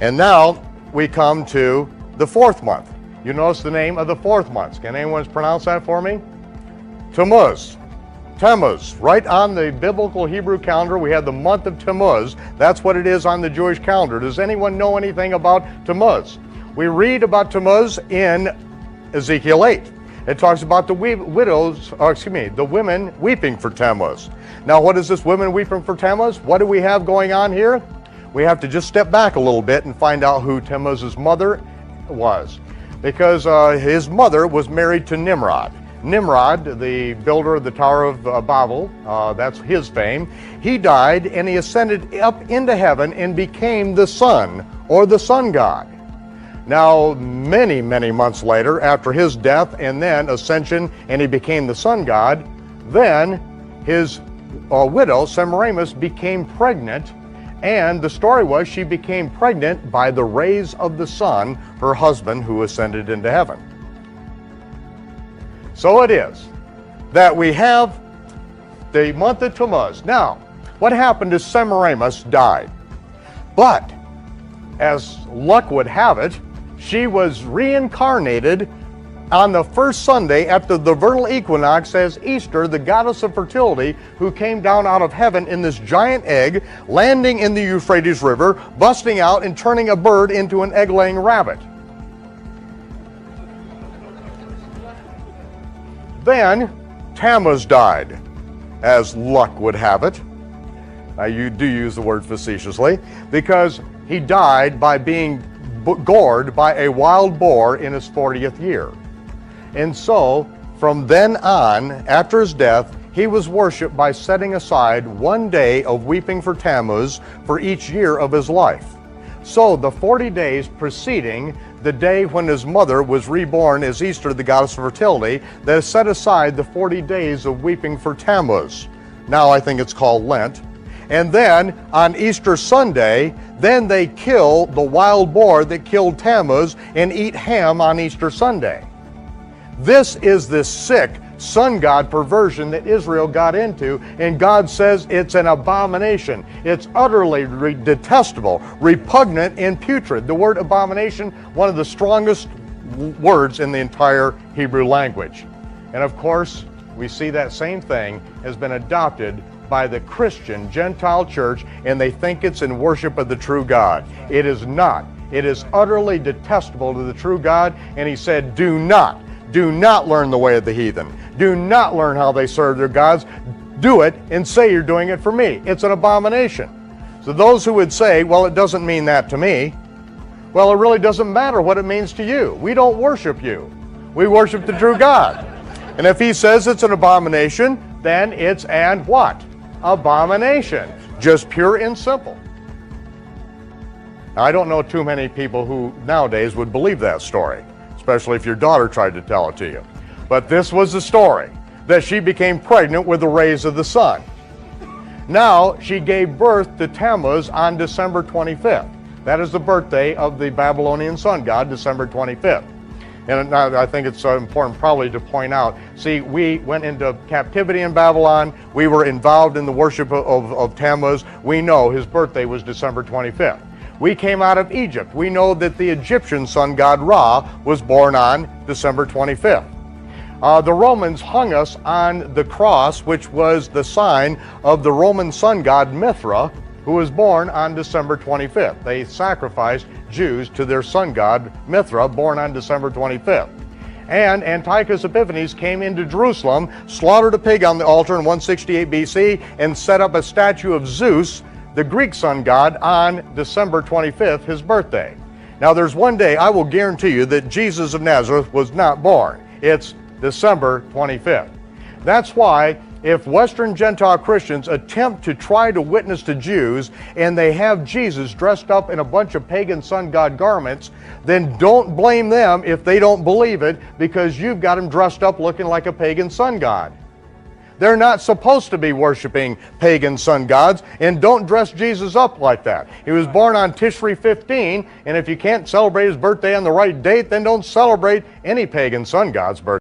And now we come to the fourth month. You notice the name of the fourth month. Can anyone pronounce that for me? Tammuz. Tammuz. Right on the biblical Hebrew calendar, we have the month of Tammuz. That's what it is on the Jewish calendar. Does anyone know anything about Tammuz? We read about Tammuz in Ezekiel 8. It talks about the the women weeping for Tammuz. Now, what is this women weeping for Tammuz? What do we have going on here? We have to just step back a little bit and find out who Tammuz's mother was. Because his mother was married to Nimrod. Nimrod, the builder of the Tower of Babel, that's his fame. He died and he ascended up into heaven and became the sun, or the sun god. Now, many, many months later, after his death and then ascension, and he became the sun god, then his widow, Semiramis, became pregnant, and the story was she became pregnant by the rays of the sun, her husband who ascended into heaven. So it is that we have the month of Tammuz. Now, what happened is Semiramis died, but as luck would have it, she was reincarnated on the first Sunday after the vernal equinox as Easter, the goddess of fertility, who came down out of heaven in this giant egg, landing in the Euphrates River, busting out and turning a bird into an egg-laying rabbit. Then Tammuz died, as luck would have it. Now, you do use the word facetiously, because he died by being gored by a wild boar in his 40th year. And so, from then on, after his death, he was worshipped by setting aside one day of weeping for Tammuz for each year of his life. So, the 40 days preceding the day when his mother was reborn as Easter, the goddess of fertility, that is set aside the 40 days of weeping for Tammuz. Now I think it's called Lent. And then on Easter Sunday, then they kill the wild boar that killed Tammuz and eat ham on Easter Sunday. This is the sick sun god perversion that Israel got into, and God says it's an abomination. It's utterly detestable, repugnant, and putrid. The word abomination, one of the strongest words in the entire Hebrew language. And of course, we see that same thing has been adopted by the Christian Gentile church, and they think it's in worship of the true God. It is not. It is utterly detestable to the true God, and he said, do not learn the way of the heathen. Do not learn how they serve their gods. Do it and say you're doing it for me. It's an abomination. So those who would say, well, it doesn't mean that to me, well, it really doesn't matter what it means to you. We don't worship you. We worship the true God. And if he says it's an abomination, then it's an what? Abomination. Just pure and simple. Now, I don't know too many people who nowadays would believe that story, especially if your daughter tried to tell it to you. But this was the story, that she became pregnant with the rays of the sun. Now, she gave birth to Tammuz on December 25th. That is the birthday of the Babylonian sun god, December 25th. And I think it's important probably to point out, see, we went into captivity in Babylon. We were involved in the worship of Tammuz. We know his birthday was December 25th. We came out of Egypt. We know that the Egyptian sun god Ra was born on December 25th. The Romans hung us on the cross, which was the sign of the Roman sun god Mithra, who was born on December 25th. They sacrificed Jews to their sun god Mithra, born on December 25th. And Antiochus Epiphanes came into Jerusalem, slaughtered a pig on the altar in 168 BC, and set up a statue of Zeus, the Greek sun god, on December 25th, his birthday. Now there's one day I will guarantee you that Jesus of Nazareth was not born. It's December 25th. That's why if Western Gentile Christians attempt to try to witness to Jews and they have Jesus dressed up in a bunch of pagan sun god garments, then don't blame them if they don't believe it, because you've got him dressed up looking like a pagan sun god. They're not supposed to be worshiping pagan sun gods, and don't dress Jesus up like that. He was born on Tishri 15, and if you can't celebrate his birthday on the right date, then don't celebrate any pagan sun god's birthday.